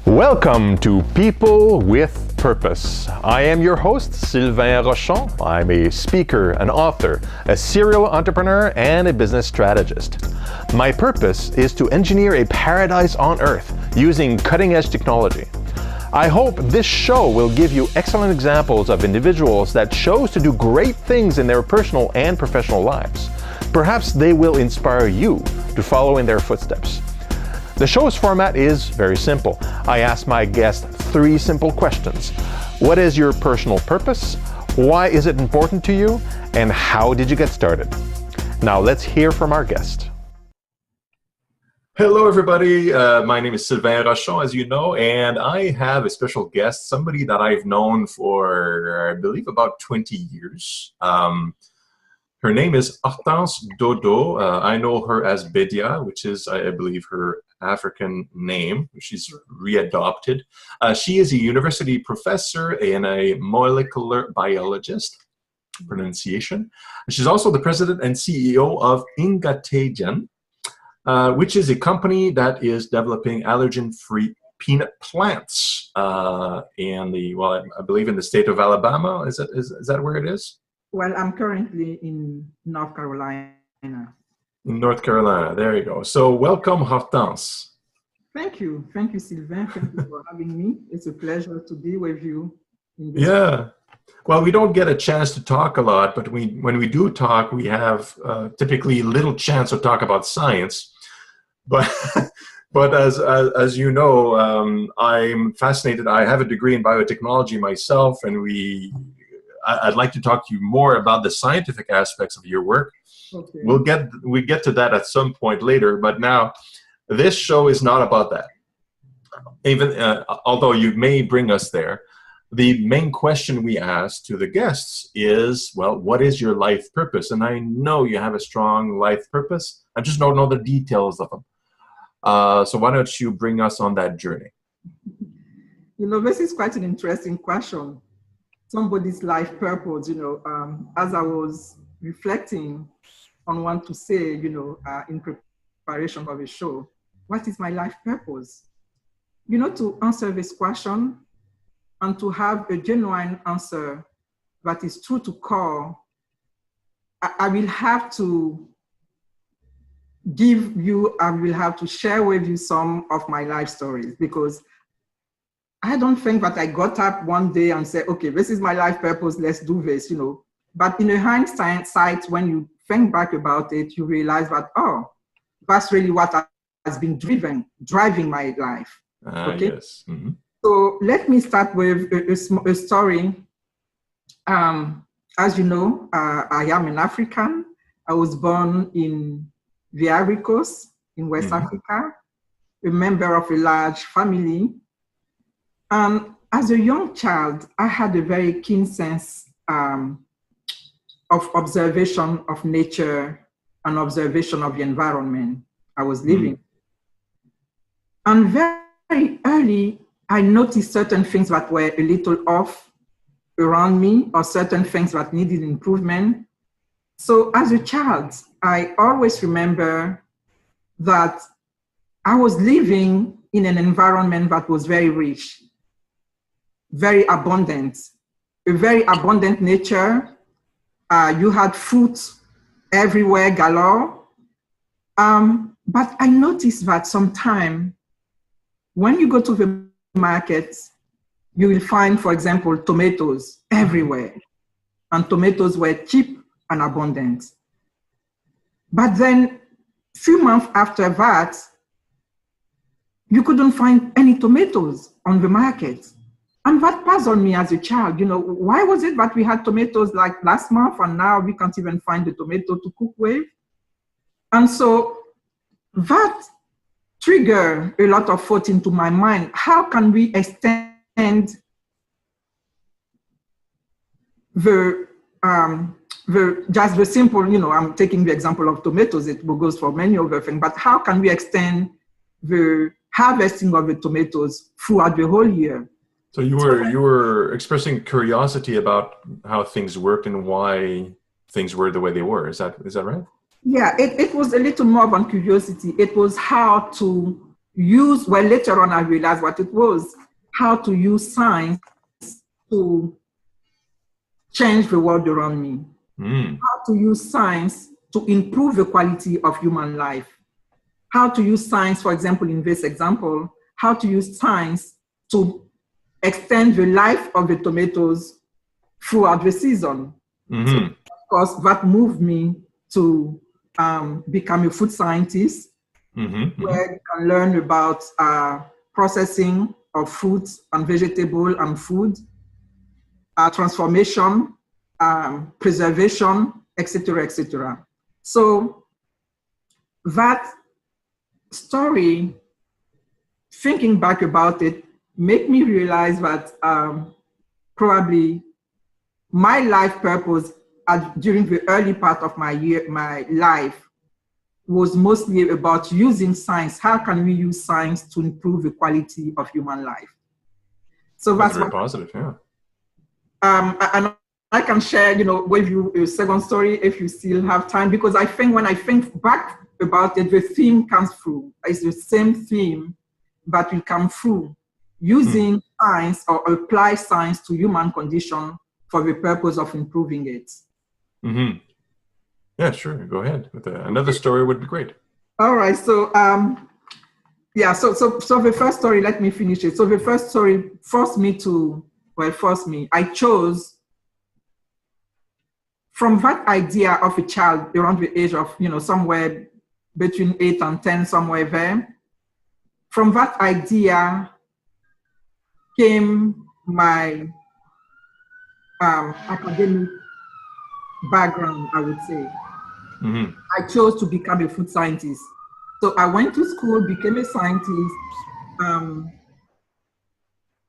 Welcome to People with Purpose. I am your host, Sylvain Rochon. I'm a speaker, an author, a serial entrepreneur, and a business strategist. My purpose is to engineer a paradise on Earth using cutting-edge technology. I hope this show will give you excellent examples of individuals that chose to do great things in their personal and professional lives. Perhaps they will inspire you to follow in their footsteps. The show's format is very simple. I ask my guests 3 simple questions. What is your personal purpose? Why is it important to you? And how did you get started? Now let's hear from our guest. Hello, everybody. My name is Sylvain Rochon, as you know, and I have a special guest, somebody that I've known for, I believe, about 20 years. Her name is Hortense Dodo. I know her as Bedia, which is, I believe, her African name. She's readopted. She is a university professor and a molecular biologist, pronunciation. She's also the president and CEO of IngateyGen, which is a company that is developing allergen-free peanut plants in the, well, I believe in the state of Alabama. Is that where it is? Well, I'm currently in North Carolina. In North Carolina, there you go. So welcome, Hortense. Thank you, Sylvain. Thank you for having me. It's a pleasure to be with you. Yeah. Well, we don't get a chance to talk a lot, but when we do talk, we have typically little chance to talk about science. But but as you know, I'm fascinated. I have a degree in biotechnology myself, and I'd like to talk to you more about the scientific aspects of your work. Okay. We get to that at some point later, but now this show is not about that. Even although you may bring us there, the main question we ask to the guests is, well, what is your life purpose? And I know you have a strong life purpose. I just don't know the details of them. So why don't you bring us on that journey? You know, this is quite an interesting question. Somebody's life purpose, as I was reflecting on what to say, in preparation for the show, what is my life purpose? To answer this question and to have a genuine answer that is true to core, I will have to share with you some of my life stories, because I don't think that I got up one day and said, okay, this is my life purpose, let's do this, But in a hindsight, when you think back about it, you realize that, oh, that's really what has been driving my life. Okay? Yes. Mm-hmm. So let me start with a story. As you know, I am an African. I was born in the Ivory Coast in West Africa, a member of a large family. As a young child, I had a very keen sense of observation of nature and observation of the environment I was living. And very early, I noticed certain things that were a little off around me, or certain things that needed improvement. So as a child, I always remember that I was living in an environment that was very rich, very abundant, a very abundant nature. You had fruits everywhere, galore. But I noticed that sometimes when you go to the market, you will find, for example, tomatoes everywhere. And tomatoes were cheap and abundant. But then a few months after that, you couldn't find any tomatoes on the market. And that puzzled me as a child. Why was it that we had tomatoes like last month and now we can't even find the tomato to cook with? And so that triggered a lot of thought into my mind. How can we extend just the simple, I'm taking the example of tomatoes, it goes for many other things, but how can we extend the harvesting of the tomatoes throughout the whole year? So you were expressing curiosity about how things worked and why things were the way they were. Is that right? Yeah, it was a little more than curiosity. It was how to use, well, later on I realized what it was, how to use science to change the world around me. How to use science to improve the quality of human life. How to use science, for example, in this example, how to use science to extend the life of the tomatoes throughout the season. So, of course, that moved me to become a food scientist, where you can learn about processing of fruits and vegetable and food, transformation, preservation, etc., etc. So that story, thinking back about it, made me realize that probably my life purpose during the early part of my life was mostly about using science. How can we use science to improve the quality of human life? So that's very positive, yeah. And I can share, with you a second story if you still have time, because I think when I think back about it, the theme comes through. It's the same theme that will come through, using science or apply science to human condition for the purpose of improving it. Yeah, sure. Go ahead. Another story would be great. All right. So, so the first story, let me finish it. So the first story I chose from that idea of a child around the age of, somewhere between 8 and 10, somewhere there. From that idea came my academic background, I would say. I chose to become a food scientist. So I went to school, became a scientist.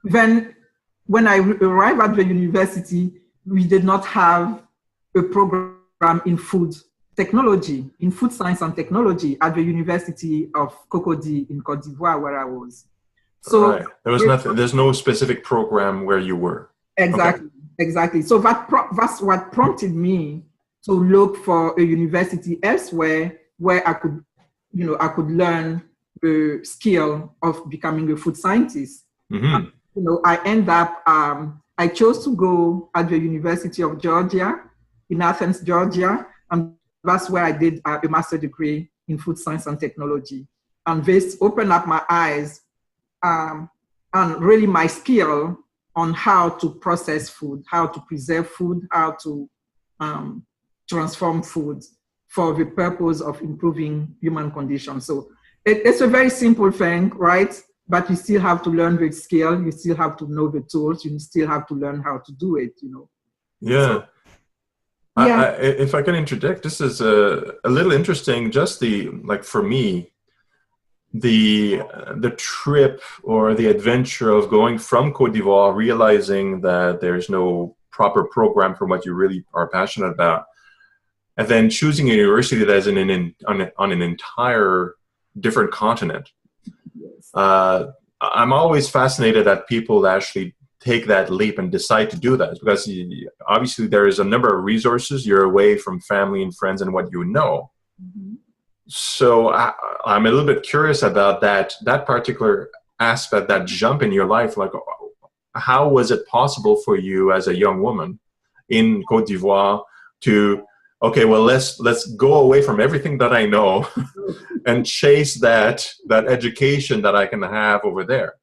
Then when I arrived at the university, we did not have a program in food technology, in food science and technology at the University of Cocody in Côte d'Ivoire, where I was. So right. There was nothing. There's no specific program where you were. Exactly, exactly. So that's what prompted me to look for a university elsewhere where I could, I could learn the skill of becoming a food scientist. And, I end up, I chose to go at the University of Georgia in Athens, Georgia, and that's where I did a master's degree in food science and technology. And this opened up my eyes and really my skill on how to process food, how to preserve food, how to transform food for the purpose of improving human conditions. So it's a very simple thing, right? But you still have to learn the skill, you still have to know the tools, you still have to learn how to do it, Yeah. So, yeah. If I can interject, this is a little interesting, just for me, the trip or the adventure of going from Côte d'Ivoire, realizing that there's no proper program for what you really are passionate about, and then choosing a university that is on an entire different continent. Yes. I'm always fascinated that people actually take that leap and decide to do that, because obviously there is a number of resources. You're away from family and friends and what you know. So I'm a little bit curious about that particular aspect, that jump in your life. Like, how was it possible for you as a young woman in Côte d'Ivoire to, okay, well, let's go away from everything that I know and chase that education that I can have over there?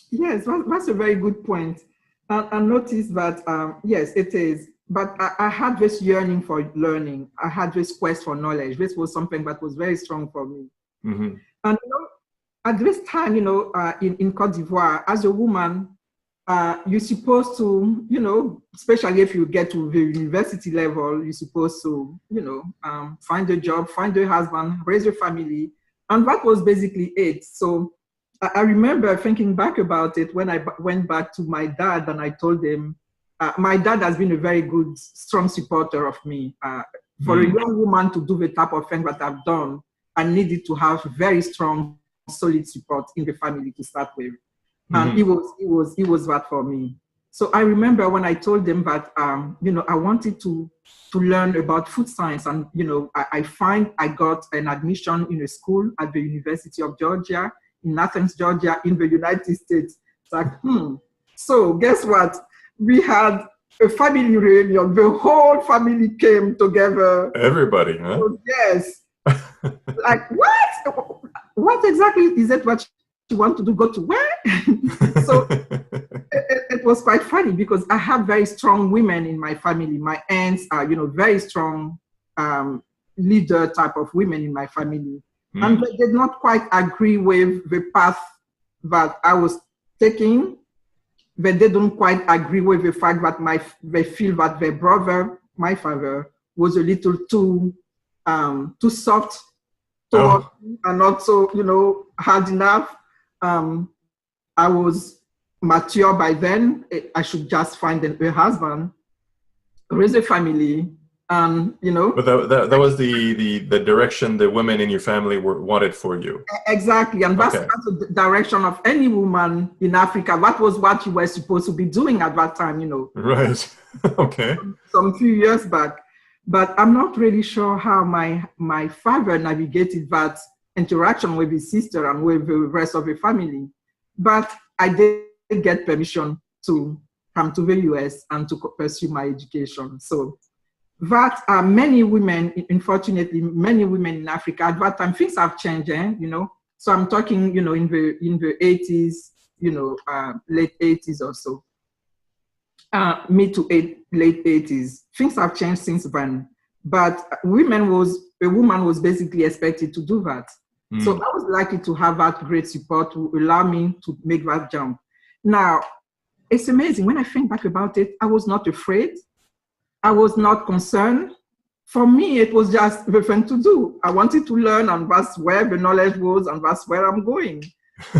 Yes, that's a very good point. I noticed that, yes, it is. But I had this yearning for learning. I had this quest for knowledge. This was something that was very strong for me. And at this time, in Côte d'Ivoire, as a woman, you're supposed to, especially if you get to the university level, you're supposed to, find a job, find a husband, raise a family. And that was basically it. So I remember thinking back about it when I went back to my dad and I told him, my dad has been a very good, strong supporter of me. For a young woman to do the type of thing that I've done, I needed to have very strong, solid support in the family to start with. And it was that for me. So I remember when I told him that, I wanted to learn about food science. And, I got an admission in a school at the University of Georgia in Athens, Georgia, in the United States. It's like, So guess what? We had a family reunion. The whole family came together. Everybody, huh? So, yes. Like, what? What exactly is it what you want to do? Go to where? So it was quite funny because I have very strong women in my family. My aunts are, very strong leader type of women in my family. And they did not quite agree with the path that I was taking. They didn't quite agree with the fact that they feel that their brother, my father, was a little too soft towards me and not so, hard enough. I was mature by then. I should just find a husband, raise a family, and But that was the direction the women in your family wanted for you. Exactly, and that's the direction of any woman in Africa. That was what you were supposed to be doing at that time, Right. Okay. Some few years back. But I'm not really sure how my father navigated that interaction with his sister and with the rest of the family. But I did get permission to come to the US and to pursue my education. So that many women, unfortunately, many women in Africa at that time, things have changed, So I'm talking, in the 80s, late 80s or so. Mid to late 80s. Things have changed since then. But a woman was basically expected to do that. So I was lucky to have that great support to allow me to make that jump. Now, it's amazing. When I think back about it, I was not afraid. I was not concerned. For me, it was just the thing to do. I wanted to learn, and that's where the knowledge was, and that's where I'm going.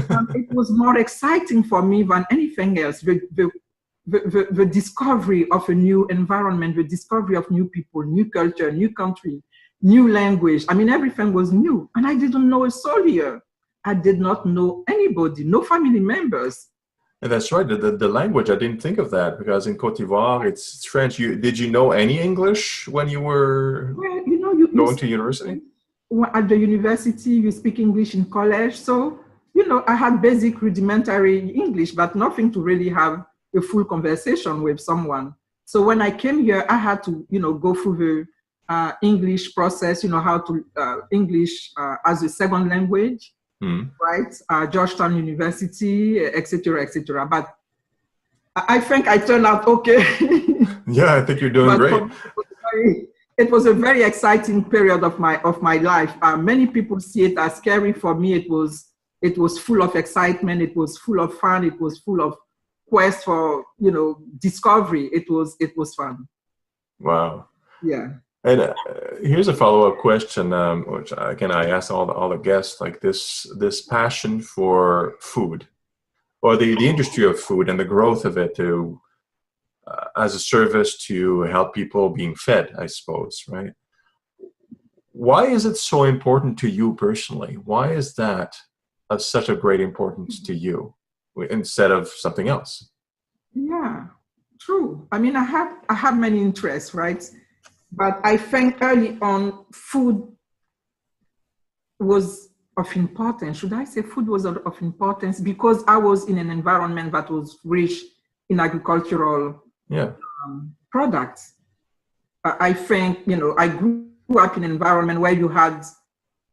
And it was more exciting for me than anything else. The discovery of a new environment, the discovery of new people, new culture, new country, new language. I mean, everything was new. And I didn't know a soul here. I did not know anybody, no family members. And that's right. The language, I didn't think of that because in Côte d'Ivoire, it's French. Did you know any English when you were going to university? At the university, you speak English in college. So, I had basic rudimentary English, but nothing to really have a full conversation with someone. So when I came here, I had to, go through the English process, how to English as a second language. Right? Georgetown University, etc., etc. But I think I turned out okay. Yeah, I think you're doing great. It was a very exciting period of my life. Many people see it as scary. For me, it was full of excitement. It was full of fun. It was full of quest for discovery. It was fun. Wow. Yeah. And here's a follow-up question, which again I asked all the guests, like this passion for food, or the industry of food and the growth of it to as a service to help people being fed, I suppose, right? Why is it so important to you personally? Why is that of such a great importance to you instead of something else? Yeah, true. I mean, I have many interests, right? But I think early on, food was of importance. Should I say food was of importance? Because I was in an environment that was rich in agricultural products. I think, I grew up in an environment where you had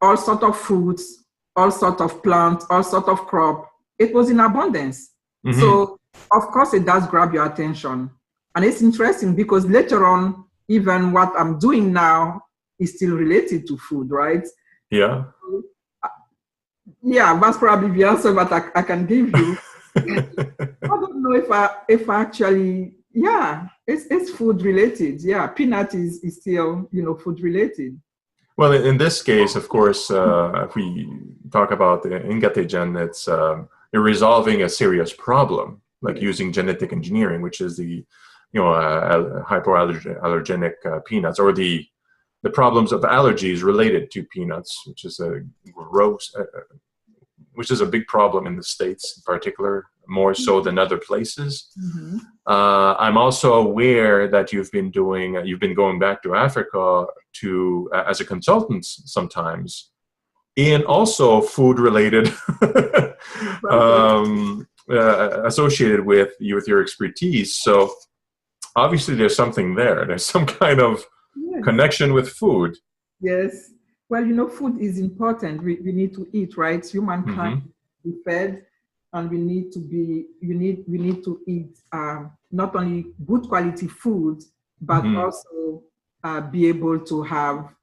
all sorts of fruits, all sorts of plants, all sorts of crop. It was in abundance. Mm-hmm. So, of course, it does grab your attention. And it's interesting because later on, even what I'm doing now is still related to food, right? Yeah. Yeah, that's probably the answer that I can give you. I don't know if I actually, it's food related. Yeah, peanut is still, food related. Well, in this case, of course, if we talk about the IngateyGen, it's you're resolving a serious problem, like using genetic engineering, which is the hypoallergenic peanuts, or the problems of allergies related to peanuts, which is a big problem in the States in particular, more so than other places. Mm-hmm. I'm also aware that you've been going back to Africa as a consultant sometimes and also food related, associated with your expertise. So obviously there's something there. There's some kind of connection with food. Yes. Well, food is important. We need to eat, right? Humankind be fed, and we need to eat not only good quality food, but also be able to have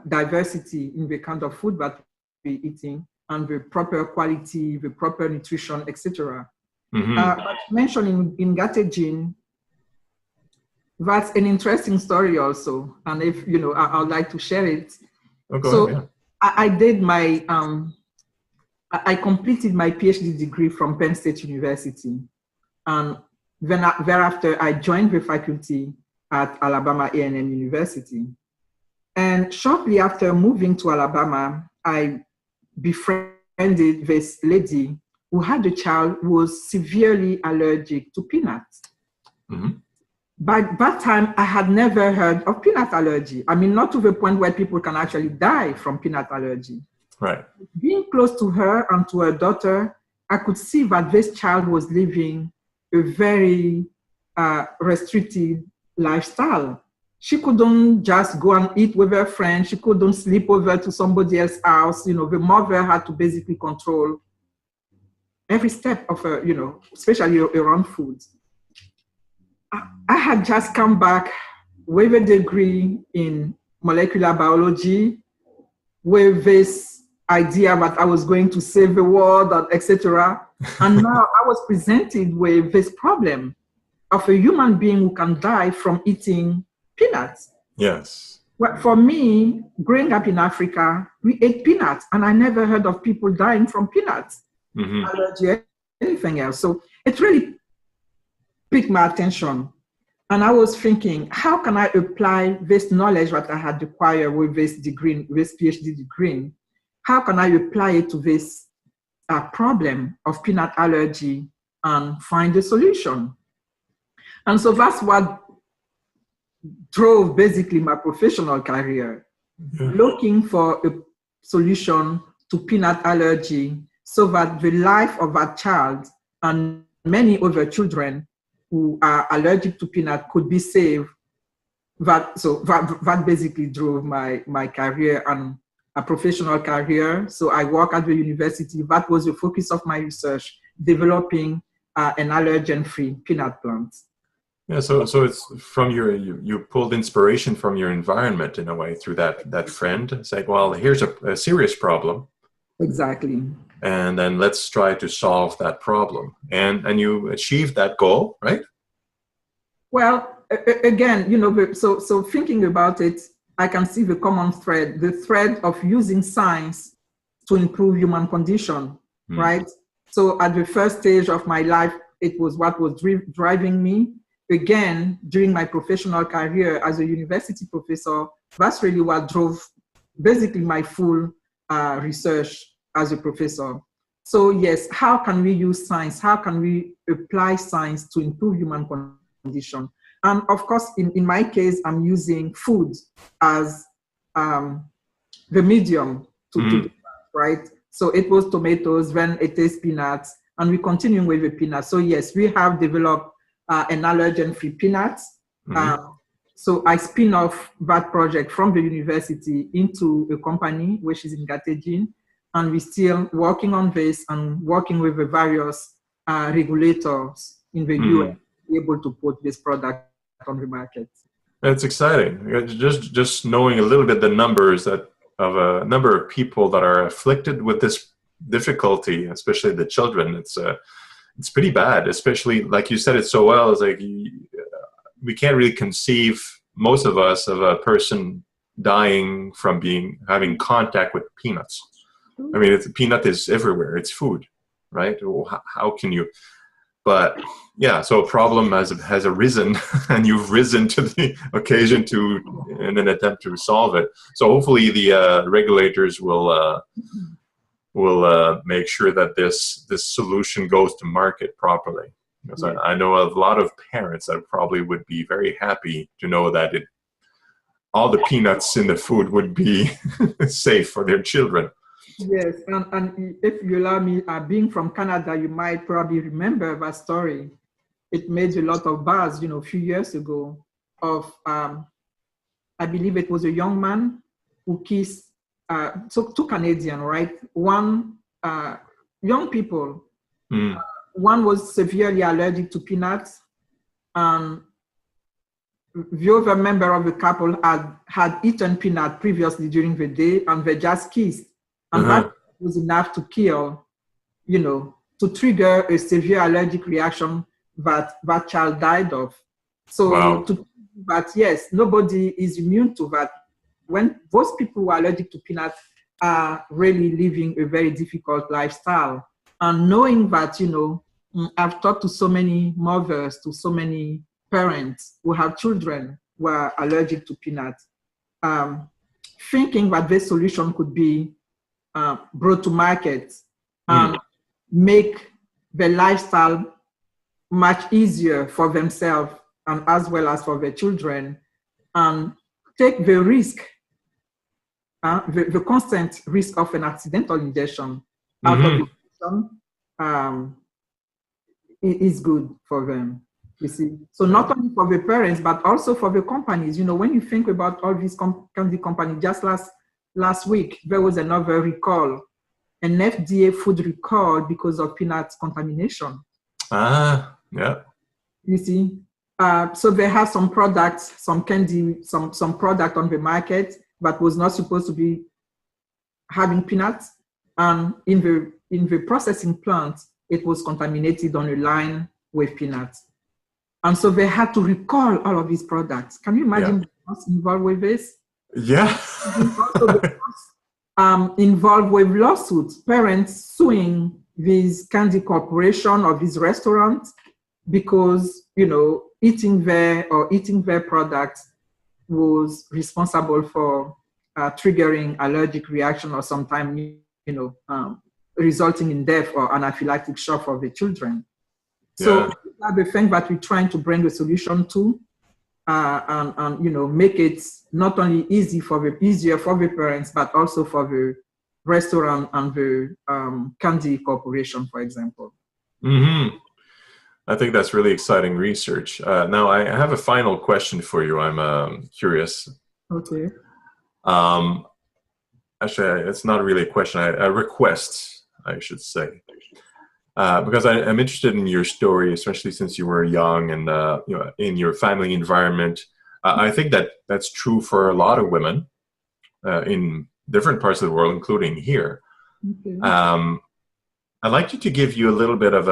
diversity in the kind of food that we're eating, and the proper quality, the proper nutrition, etc. But mentioning IngateyGen, that's an interesting story also, and if I'd like to share it. I did my I completed my PhD degree from Penn State University, and then thereafter I joined the faculty at Alabama A&M University. And shortly after moving to Alabama, I befriended this lady who had a child who was severely allergic to peanuts. By that time, I had never heard of peanut allergy. I mean, not to the point where people can actually die from peanut allergy. Right. Being close to her and to her daughter, I could see that this child was living a very restricted lifestyle. She couldn't just go and eat with her friends. She couldn't sleep over to somebody else's house. The mother had to basically control every step of her, especially around food. I had just come back with a degree in molecular biology, with this idea that I was going to save the world, etc. And now I was presented with this problem of a human being who can die from eating peanuts. Yes. Well, for me, growing up in Africa, we ate peanuts, and I never heard of people dying from peanuts, allergy, anything else. So it really piqued my attention. And I was thinking, how can I apply this knowledge that I had acquired with this degree, this PhD degree? How can I apply it to this problem of peanut allergy and find a solution? And so that's what drove basically my professional career, looking for a solution to peanut allergy so that the life of that child and many other children who are allergic to peanut could be saved. That basically drove my career and a professional career. So I work at the university. That was the focus of my research, developing an allergen-free peanut plant. Yeah, so it's from you pulled inspiration from your environment in a way through that friend. It's like, well, here's a serious problem. Exactly. And then let's try to solve that problem. And you achieved that goal, right? Well, again, so thinking about it, I can see the common thread, the thread of using science to improve human condition, right? So at the first stage of my life, it was what was driving me. Again, during my professional career as a university professor, that's really what drove basically my full research as a professor. So yes, how can we use science? How can we apply science to improve human condition? And of course, in my case, I'm using food as the medium to do that, right? So it was tomatoes, then it is peanuts, and we continue with the peanuts. So yes, we have developed an allergen-free peanuts. So I spin off that project from the university into a company, which is IngateyGen, and we're still working on this and working with the various regulators in the US to be able to put this product on the market. That's exciting. Just knowing a little bit the numbers of a number of people that are afflicted with this difficulty, especially the children. It's pretty bad, especially like you said it so well. It's like we can't really conceive, most of us, of a person dying from having contact with peanuts. I mean, peanut is everywhere. It's food, right? Well, how can you? But yeah, so a problem has arisen, and you've risen to the occasion in an attempt to solve it. So hopefully the regulators will make sure that this solution goes to market properly. Because I know a lot of parents that probably would be very happy to know that all the peanuts in the food would be safe for their children. Yes, and if you allow me, being from Canada, you might probably remember that story. It made a lot of buzz, a few years ago, of I believe it was a young man who kissed two Canadian, right? One young people. One was severely allergic to peanuts, and the other member of the couple had eaten peanut previously during the day, and they just kissed, and that was enough to kill, to trigger a severe allergic reaction that that child died of. So, but yes, nobody is immune to that. When those people who are allergic to peanuts are really living a very difficult lifestyle, and knowing that, I've talked to so many mothers, to so many parents who have children who are allergic to peanuts, thinking that this solution could be brought to market and make the lifestyle much easier for themselves and as well as for their children, and take the risk, the constant risk of an accidental ingestion out of the system, is good for them. You see, so not only for the parents, but also for the companies. When you think about all these candy companies, just last week, there was another recall, an FDA food recall because of peanut contamination. Yeah. You see, so they have some products, some candy, some product on the market that was not supposed to be having peanuts, and in the processing plant, it was contaminated on a line with peanuts. And so they had to recall all of these products. Can you imagine the cost involved with this? Yeah. Also the cost involved with lawsuits, parents suing these candy corporation or these restaurants because, eating their products was responsible for triggering allergic reaction or sometimes, resulting in death or anaphylactic shock for the children. So that's the thing that we're trying to bring a solution to, and make it not only easier for the parents, but also for the restaurant and the candy corporation, for example. I think that's really exciting research. Now, I have a final question for you. I'm curious. Okay. Actually, it's not really a question. A request, I should say. Because I'm interested in your story, especially since you were young and in your family environment. I think that's true for a lot of women in different parts of the world, including here. Okay. I'd like you to give you a little bit of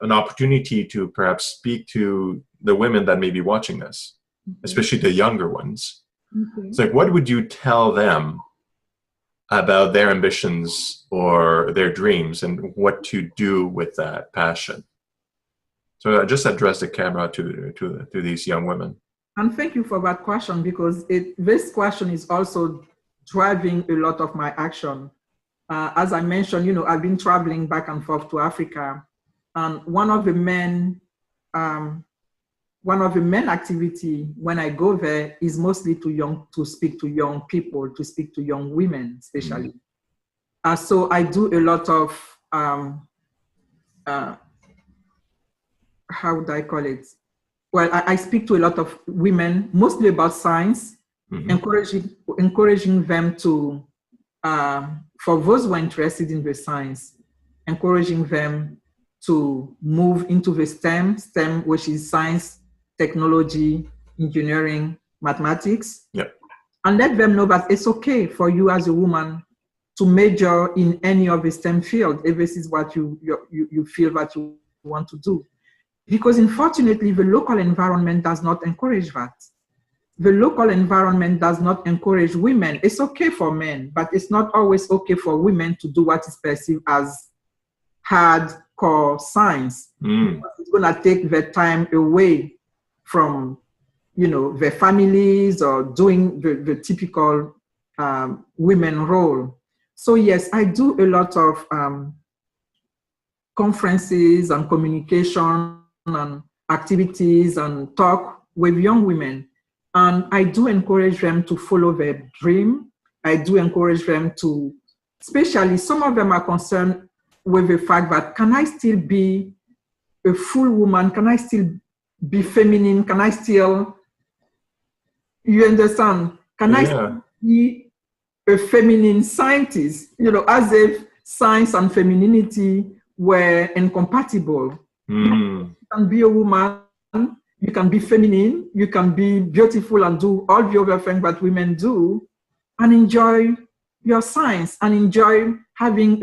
an opportunity to perhaps speak to the women that may be watching this, especially the younger ones. Okay. It's like, what would you tell them about their ambitions or their dreams and what to do with that passion? So I just address the camera to these young women. And thank you for that question, because this question is also driving a lot of my action. As I mentioned, I've been traveling back and forth to Africa, and one of the main activity when I go there is mostly to speak to young people, to speak to young women, especially. So I do a lot of, how would I call it? Well, I speak to a lot of women, mostly about science, encouraging them to, for those who are interested in the science, encouraging them to move into the STEM, which is science, technology, engineering, mathematics, and let them know that it's okay for you as a woman to major in any of the STEM field if this is what you feel that you want to do. Because unfortunately, the local environment does not encourage that. The local environment does not encourage women. It's okay for men, but it's not always okay for women to do what is perceived as hardcore science. It's going to take their time away from, their families or doing the typical women role. So yes, I do a lot of conferences and communication and activities and talk with young women. And I do encourage them to follow their dream. I do encourage them to especially some of them are concerned with the fact that, can I still be a full woman? Can I still be feminine? Can I still, you understand? Can I still be a feminine scientist? You know, as if science and femininity were incompatible. You can be a woman, you can be feminine, you can be beautiful and do all the other things that women do, and enjoy your science and enjoy having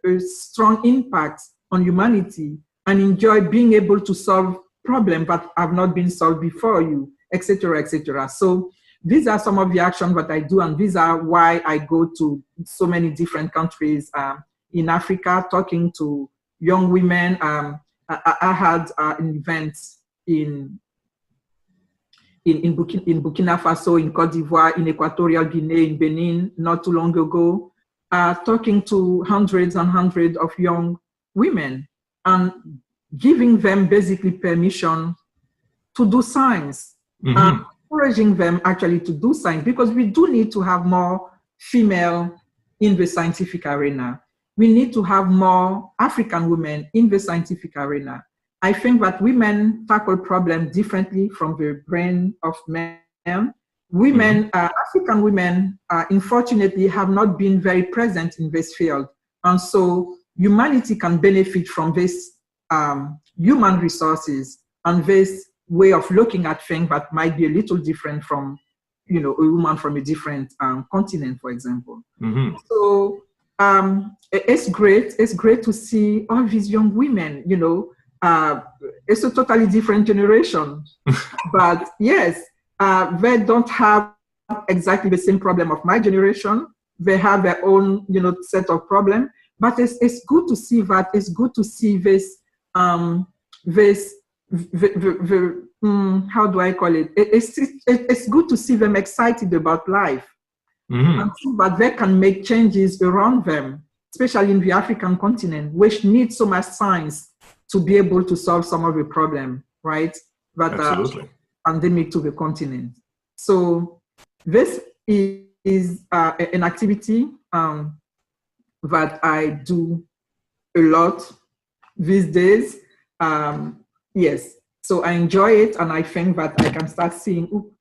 a strong impact on humanity, and enjoy being able to solve problems that have not been solved before you, etc., etc. So these are some of the actions that I do, and these are why I go to so many different countries in Africa, talking to young women. I had an event in Burkina Faso, in Cote d'Ivoire, in Equatorial Guinea, in Benin, not too long ago, talking to hundreds and hundreds of young women and giving them basically permission to do science, encouraging them actually to do science, because we do need to have more female in the scientific arena. We need to have more African women in the scientific arena. I think that women tackle problems differently from the brain of men. Women, African women, unfortunately, have not been very present in this field. And so humanity can benefit from this human resources and this way of looking at things that might be a little different from, you know, a woman from a different continent, for example. So it's great to see all these young women, you know. It's a totally different generation, but yes, they don't have exactly the same problem of my generation. They have their own, you know, set of problems, but it's good to see that. It's good to see this, how do I call it? It's good to see them excited about life, and see that they can make changes around them, especially in the African continent, which needs so much science to be able to solve some of the problem, right? That are endemic to the continent. So this is an activity that I do a lot these days. Yes, so I enjoy it, and I think that I can start seeing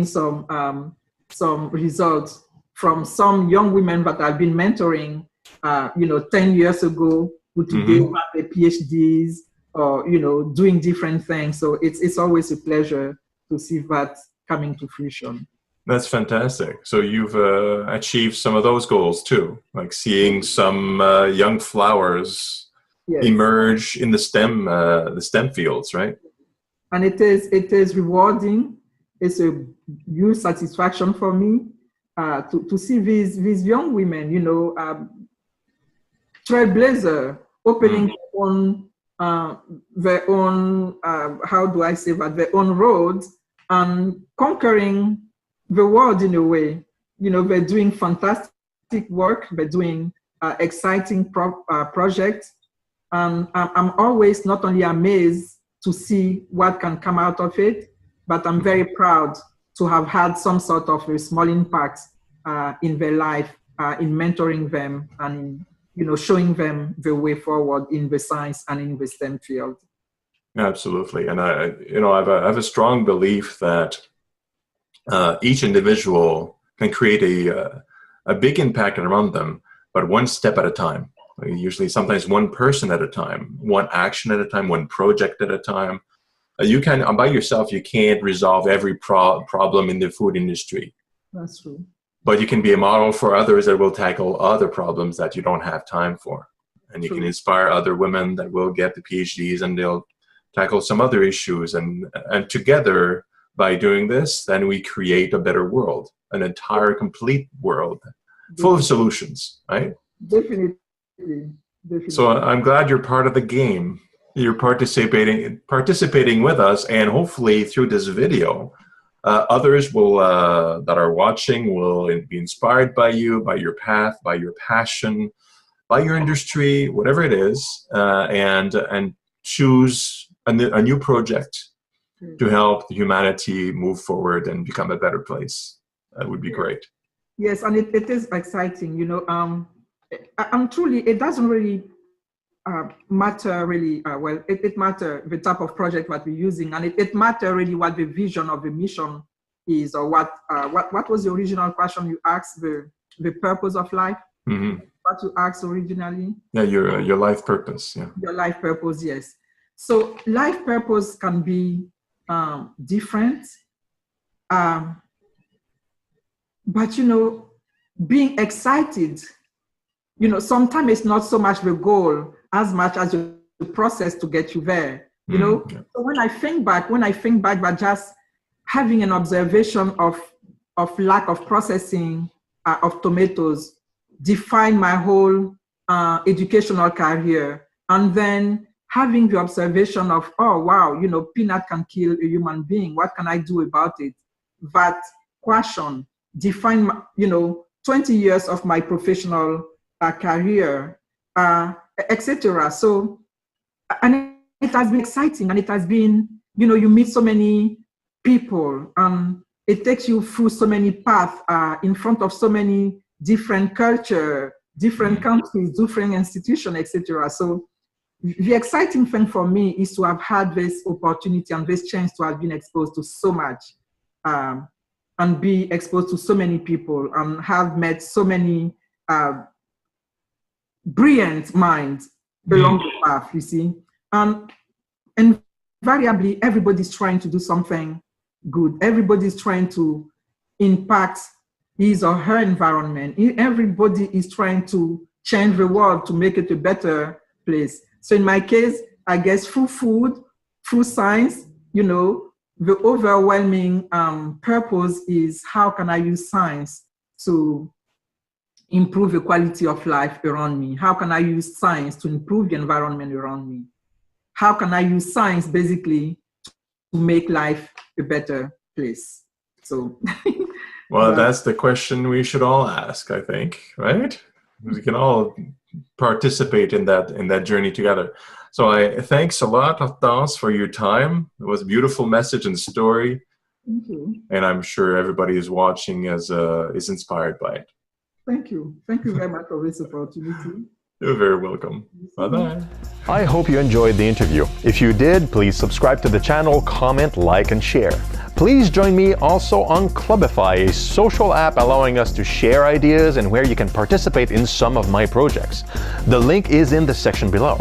some results from some young women that I've been mentoring, 10 years ago, who today have their PhDs, or, you know, doing different things. So it's always a pleasure to see that coming to fruition. That's fantastic. So you've achieved some of those goals too, like seeing some young flowers emerge in the STEM fields, right? And it is rewarding. It's a huge satisfaction for me to see these young women, you know, trailblazer, opening their own how do I say that, their own roads, and conquering the world in a way. You know, they're doing fantastic work. They're doing exciting projects. And I'm always not only amazed to see what can come out of it, but I'm very proud to have had some sort of a small impact in their life, in mentoring them and, you know, showing them the way forward in the science and in the STEM field. Absolutely. And I have a strong belief that each individual can create a big impact around them, but one step at a time. Usually, sometimes one person at a time, one action at a time, one project at a time. You can, by yourself, you can't resolve every problem in the food industry. That's true. But you can be a model for others that will tackle other problems that you don't have time for. And you can inspire other women that will get the PhDs and they'll tackle some other issues. And together, by doing this, then we create a better world, an entire, complete world full of solutions, right? Definitely. So I'm glad you're part of the game. You're participating with us, and hopefully through this video, others will that are watching will be inspired by you, by your path, by your passion, by your industry, whatever it is, and choose a new project to help humanity move forward and become a better place. That would be great. Yes, and it is exciting. I'm truly, it doesn't really matter really, well, it matter the type of project that we're using, and it matter really what the vision of the mission is, or what was the original question you asked, the purpose of life? Mm-hmm. What you asked originally? Yeah, your life purpose, yeah. Your life purpose, yes. So life purpose can be different, but being excited, sometimes it's not so much the goal as much as the process to get you there. Yeah. So when I think back, but just having an observation of lack of processing of tomatoes define my whole educational career, and then having the observation of, oh wow, peanut can kill a human being. What can I do about it? That question define 20 years of my professional career, etc. So, and it has been exciting, and it has been, you meet so many people, it takes you through so many paths in front of so many different culture, different countries, different institutions, etc. So the exciting thing for me is to have had this opportunity and this chance to have been exposed to so much, and be exposed to so many people, and have met so many brilliant minds along the path, you see. And invariably, everybody's trying to do something good. Everybody's trying to impact his or her environment. Everybody is trying to change the world to make it a better place. So in my case, I guess through food, through science, the overwhelming purpose is, how can I use science to improve the quality of life around me? How can I use science to improve the environment around me? How can I use science basically to make life a better place? So, well, that's the question we should all ask, I think, right? We can all participate in that journey together. So thanks a lot, Hortense, for your time. It was a beautiful message and story. Thank you. And I'm sure everybody is watching is inspired by it. Thank you. Thank you very much for this opportunity. You're very welcome. Bye-bye. I hope you enjoyed the interview. If you did, please subscribe to the channel, comment, like, and share. Please join me also on Clubify, a social app allowing us to share ideas and where you can participate in some of my projects. The link is in the section below.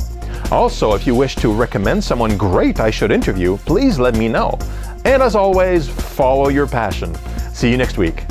Also, if you wish to recommend someone great I should interview, please let me know. And as always, follow your passion. See you next week.